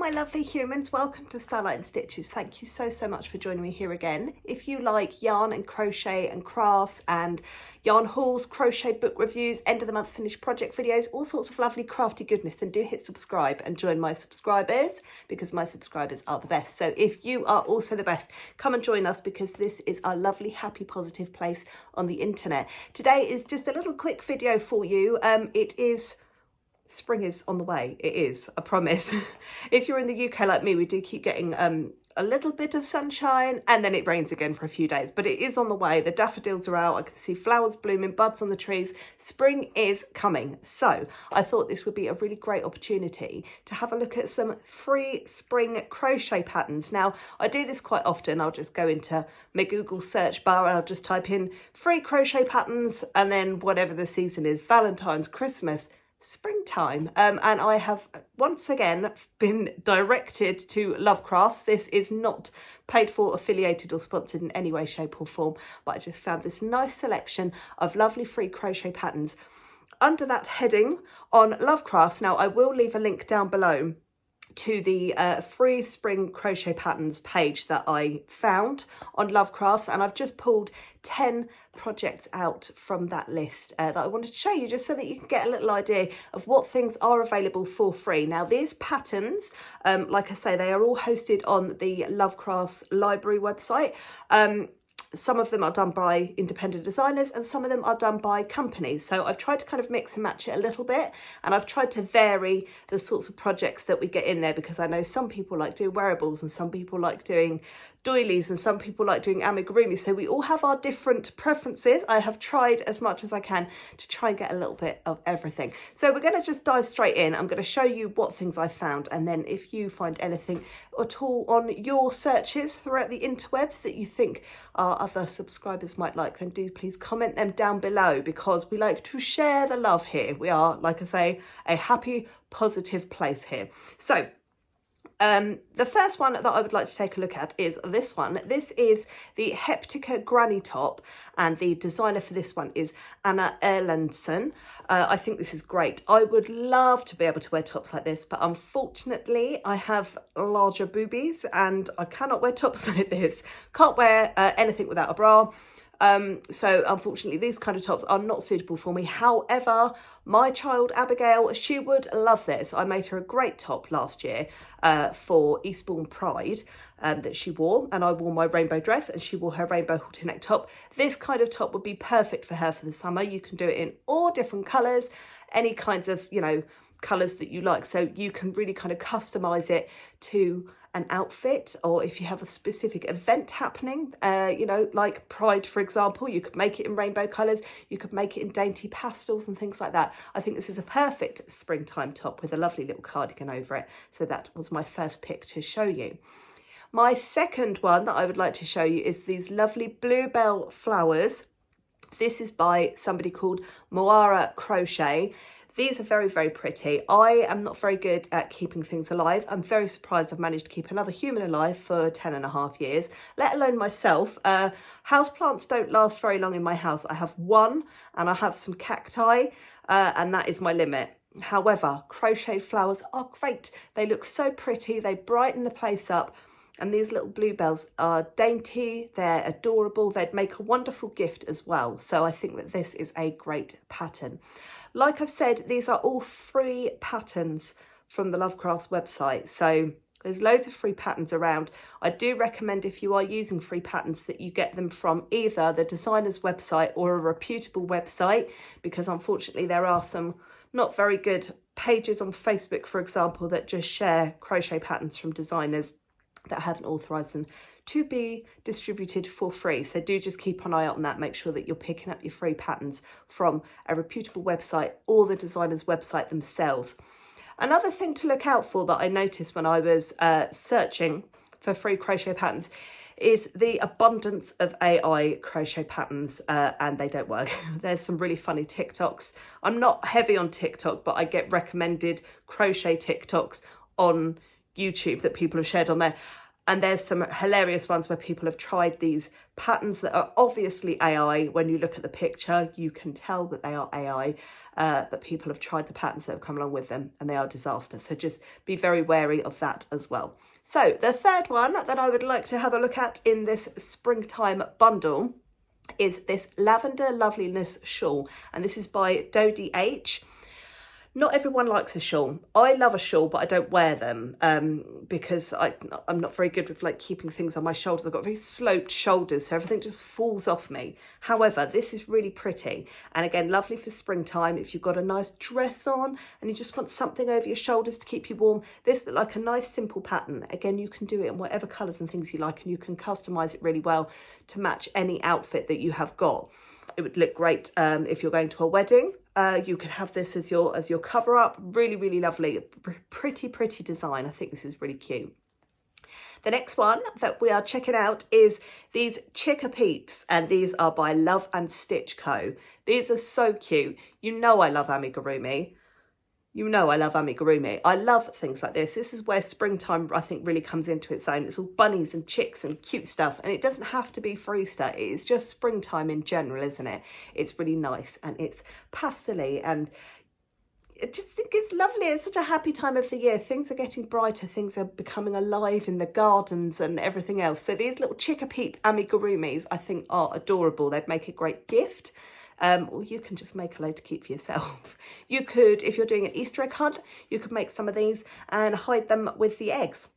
my lovely humans, welcome to Starlight and Stitches. Thank you so much for joining me here again. If you like yarn and crochet and crafts and yarn hauls, crochet book reviews, end of the month finished project videos, all sorts of lovely crafty goodness, then do hit subscribe and join my subscribers, because my subscribers are the best. So if you are also the best, come and join us, because this is our lovely, happy, positive place on the internet. Today is just a little quick video for you. Spring is on the way. It is, I promise. If you're in the UK like me, we do keep getting a little bit of sunshine and then it rains again for a few days, but it is on the way. The daffodils are out. I can see flowers blooming, buds on the trees. Spring is coming. So I thought this would be a really great opportunity to have a look at some free spring crochet patterns. Now, I do this quite often. I'll just go into my Google search bar and I'll just type in free crochet patterns, and then whatever the season is, Valentine's, Christmas, springtime, and I have once again been directed to Lovecrafts. This is not paid for, affiliated or sponsored in any way, shape or form, but I just found this nice selection of lovely free crochet patterns under that heading on Lovecrafts. Now I will leave a link down below to the free spring crochet patterns page that I found on Lovecrafts, and I've just pulled 10 projects out from that list that I wanted to show you, just so that you can get a little idea of what things are available for free. Now these patterns, like I say, they are all hosted on the Lovecrafts library website. Some of them are done by independent designers and some of them are done by companies. So I've tried to kind of mix and match it a little bit, and I've tried to vary the sorts of projects that we get in there, because I know some people like doing wearables and some people like doing doilies and some people like doing amigurumi. So we all have our different preferences. I have tried as much as I can to try and get a little bit of everything. So we're going to just dive straight in. I'm going to show you what things I found, and then if you find anything at all on your searches throughout the interwebs that you think our other subscribers might like, then do please comment them down below, because we like to share the love here. We are, like I say, a happy, positive place here. So the first one that I would like to take a look at is this one. This is the Heptica Granny Top, and the designer for this one is Anna Erlandson. I think this is great. I would love to be able to wear tops like this, but unfortunately I have larger boobies and I cannot wear tops like this. Can't wear anything without a bra. So unfortunately these kind of tops are not suitable for me. However, my child Abigail, she would love this. I made her a great top last year for Eastbourne Pride that she wore, and I wore my rainbow dress and she wore her rainbow halter neck top. This kind of top would be perfect for her for the summer. You can do it in all different colours, any kinds of, you know, colours that you like, so you can really kind of customize it to an outfit, or if you have a specific event happening, you know, like Pride for example, you could make it in rainbow colours, you could make it in dainty pastels and things like that. I think this is a perfect springtime top with a lovely little cardigan over it. So that was my first pick to show you. My second one that I would like to show you is these lovely bluebell flowers. This is by somebody called Moara Crochet. These are very pretty. I am not very good at keeping things alive. I'm very surprised I've managed to keep another human alive for 10.5 years, let alone myself. Houseplants don't last very long in my house. I have one and I have some cacti, and that is my limit. However, crocheted flowers are great. They look so pretty. They brighten the place up. And these little bluebells are dainty, they're adorable, they'd make a wonderful gift as well. So I think that this is a great pattern. Like I've said, these are all free patterns from the Lovecrafts website. So there's loads of free patterns around. I do recommend, if you are using free patterns, that you get them from either the designer's website or a reputable website, because unfortunately there are some not very good pages on Facebook, for example, that just share crochet patterns from designers that haven't authorised them to be distributed for free. So do just keep an eye out on that. Make sure that you're picking up your free patterns from a reputable website or the designer's website themselves. Another thing to look out for that I noticed when I was searching for free crochet patterns is the abundance of AI crochet patterns, and they don't work. There's some really funny TikToks. I'm not heavy on TikTok, but I get recommended crochet TikToks on YouTube that people have shared on there. And there's some hilarious ones where people have tried these patterns that are obviously AI. When you look at the picture, you can tell that they are AI, but people have tried the patterns that have come along with them and they are disasters. So just be very wary of that as well. So the third one that I would like to have a look at in this springtime bundle is this Lavender Loveliness shawl. And this is by Dodie H. Not everyone likes a shawl. I love a shawl, but I don't wear them because I'm not very good with like keeping things on my shoulders. I've got very sloped shoulders, so everything just falls off me. However, this is really pretty. And again, lovely for springtime. If you've got a nice dress on and you just want something over your shoulders to keep you warm, this is like a nice simple pattern. Again, you can do it in whatever colours and things you like, and you can customise it really well to match any outfit that you have got. It would look great if you're going to a wedding. You could have this as your cover up. Really, really lovely. Pretty design. I think this is really cute. The next one that we are checking out is these Chicka Peeps, and these are by Love and Stitch Co. These are so cute. You know I love amigurumi. You know I love amigurumi. I love things like this. This is where springtime, I think, really comes into its own. It's all bunnies and chicks and cute stuff. And it doesn't have to be for Easter. It's just springtime in general, isn't it? It's really nice and it's pastel-y, and I just think it's lovely. It's such a happy time of the year. Things are getting brighter. Things are becoming alive in the gardens and everything else. So these little Chicka Peep amigurumis, I think, are adorable. They'd make a great gift. Or you can just make a load to keep for yourself. You could, if you're doing an Easter egg hunt, you could make some of these and hide them with the eggs.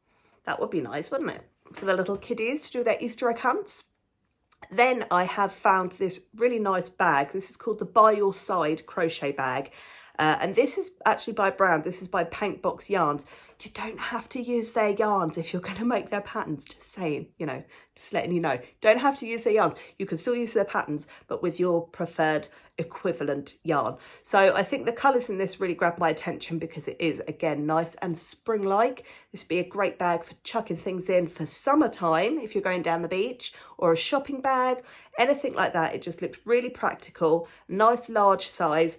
That would be nice, wouldn't it? For the little kiddies to do their Easter egg hunts. Then I have found this really nice bag. This is called the By Your Side crochet bag. And this is actually by brand. This is by Paintbox Yarns. You don't have to use their yarns if you're going to make their patterns. Just saying, you know, just letting you know. Don't have to use their yarns. You can still use their patterns, but with your preferred equivalent yarn. So I think the colours in this really grab my attention because it is, again, nice and spring-like. This would be a great bag for chucking things in for summertime if you're going down the beach, or a shopping bag, anything like that. It just looked really practical, nice large size.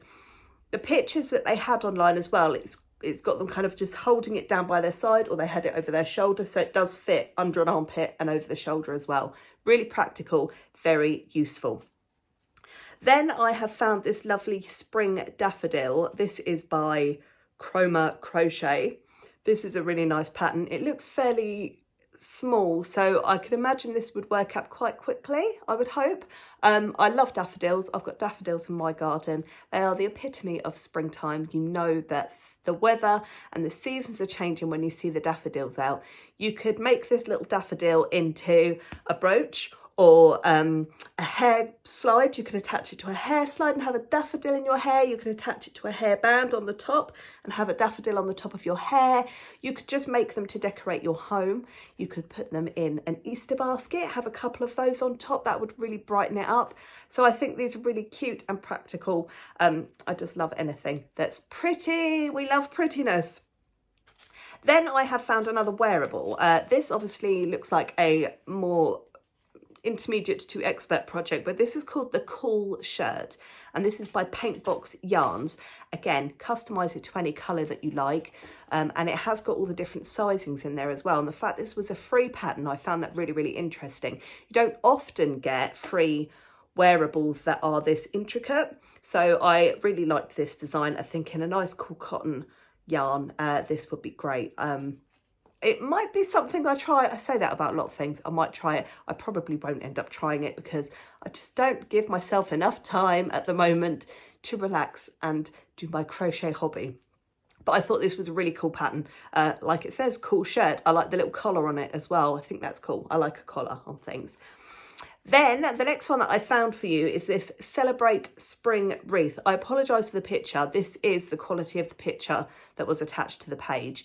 The pictures that they had online as well, it's got them kind of just holding it down by their side, or they had it over their shoulder, so it does fit under an armpit and over the shoulder as well. Really practical, very useful. Then I have found this lovely spring daffodil. This is by Chroma Crochet. This is a really nice pattern. It looks fairly small, so I can imagine this would work up quite quickly, I would hope. I love daffodils. I've got daffodils in my garden. They are the epitome of springtime. You know that the weather and the seasons are changing when you see the daffodils out. You could make this little daffodil into a brooch or a hair slide. You could attach it to a hair slide and have a daffodil in your hair. You could attach it to a hairband on the top and have a daffodil on the top of your hair. You could just make them to decorate your home. You could put them in an Easter basket, have a couple of those on top. That would really brighten it up. So I think these are really cute and practical. I just love anything that's pretty. We love prettiness. Then I have found another wearable. This obviously looks like a more intermediate to expert project, but this is called the Cool Shirt, and this is by Paintbox Yarns. Again, customize it to any color that you like, and it has got all the different sizings in there as well. And the fact this was a free pattern, I found that really interesting. You don't often get free wearables that are this intricate, so I really liked this design. I think in a nice cool cotton yarn, this would be great. It might be something I try. I say that about a lot of things. I might try it. I probably won't end up trying it because I just don't give myself enough time at the moment to relax and do my crochet hobby. But I thought this was a really cool pattern. Like it says, cool shirt. I like the little collar on it as well. I think that's cool. I like a collar on things. Then the next one that I found for you is this Celebrate Spring Wreath. I apologise for the picture. This is the quality of the picture that was attached to the page.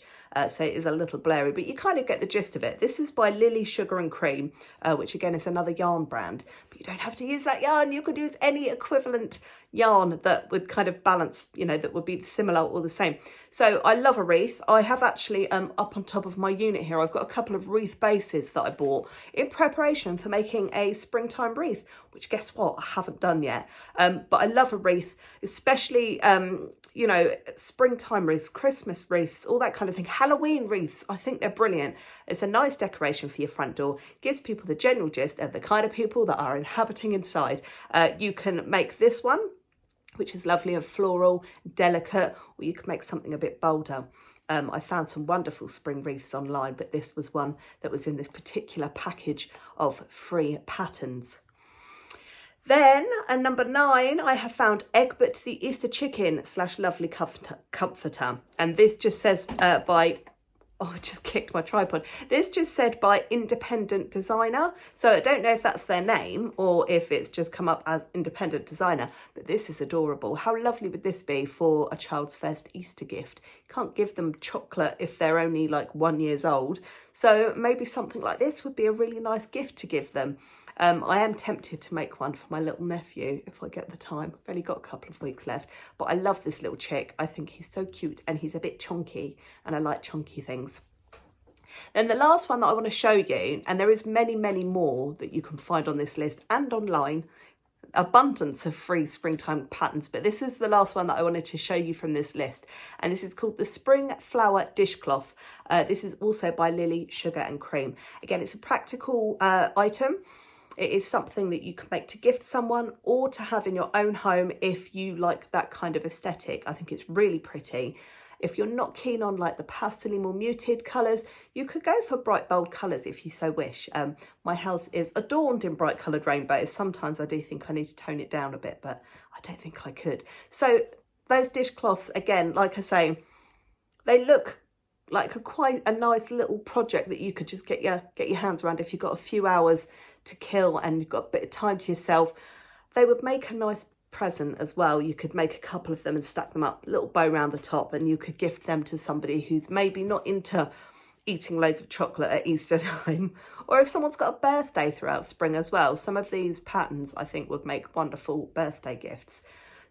So it is a little blurry, but you kind of get the gist of it. This is by Lily Sugar and Cream, which again is another yarn brand. But you don't have to use that yarn. You could use any equivalent yarn that would kind of balance, you know, that would be similar or the same. So I love a wreath. I have actually up on top of my unit here, I've got a couple of wreath bases that I bought in preparation for making a springtime wreath, which guess what, I haven't done yet. But I love a wreath, especially you know, springtime wreaths, Christmas wreaths, all that kind of thing. Halloween wreaths. I think they're brilliant. It's a nice decoration for your front door. Gives people the general gist of the kind of people that are inhabiting inside. You can make this one, which is lovely and floral, delicate, or you can make something a bit bolder. I found some wonderful spring wreaths online, but this was one that was in this particular package of free patterns. Then, at number 9, I have found Egbert the Easter Chicken / Lovely Comforter. And this just says by... Oh, I just kicked my tripod. This just said by independent designer. So I don't know if that's their name or if it's just come up as independent designer, but this is adorable. How lovely would this be for a child's first Easter gift? You can't give them chocolate if they're only like 1 year old. So maybe something like this would be a really nice gift to give them. I am tempted to make one for my little nephew if I get the time. I've only got a couple of weeks left, but I love this little chick. I think he's so cute and he's a bit chunky and I like chunky things. Then the last one that I want to show you, and there is many, many more that you can find on this list and online, abundance of free springtime patterns, but this is the last one that I wanted to show you from this list, and this is called the Spring Flower Dishcloth. This is also by Lily Sugar and Cream. Again, it's a practical item. It is something that you can make to gift someone or to have in your own home if you like that kind of aesthetic. I think it's really pretty. If you're not keen on like the pastel more muted colours, you could go for bright bold colours if you so wish. My house is adorned in bright coloured rainbows. Sometimes I do think I need to tone it down a bit, but I don't think I could. So those dishcloths, again, like I say, they look like quite a nice little project that you could just get your hands around if you've got a few hours to kill and you've got a bit of time to yourself. They would make a nice present as well. You could make a couple of them and stack them up, a little bow around the top, and you could gift them to somebody who's maybe not into eating loads of chocolate at Easter time, or if someone's got a birthday throughout spring as well. Some of these patterns I think would make wonderful birthday gifts.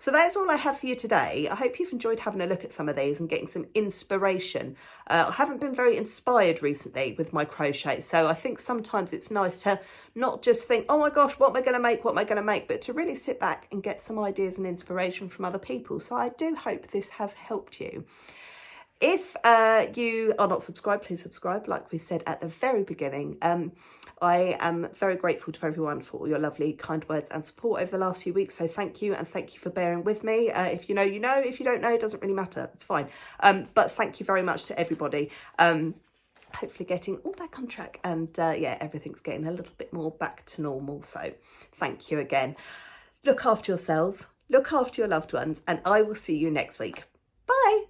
So that's all I have for you today. I hope you've enjoyed having a look at some of these and getting some inspiration. I haven't been very inspired recently with my crochet, so I think sometimes it's nice to not just think, oh my gosh, what am I going to make, but to really sit back and get some ideas and inspiration from other people. So I do hope this has helped you. If you are not subscribed, please subscribe, like we said at the very beginning. I am very grateful to everyone for all your lovely, kind words and support over the last few weeks. So thank you, and thank you for bearing with me. If you know, you know. If you don't know, it doesn't really matter. It's fine. But thank you very much to everybody. Hopefully getting all back on track, and yeah, everything's getting a little bit more back to normal. So thank you again. Look after yourselves, look after your loved ones, and I will see you next week. Bye.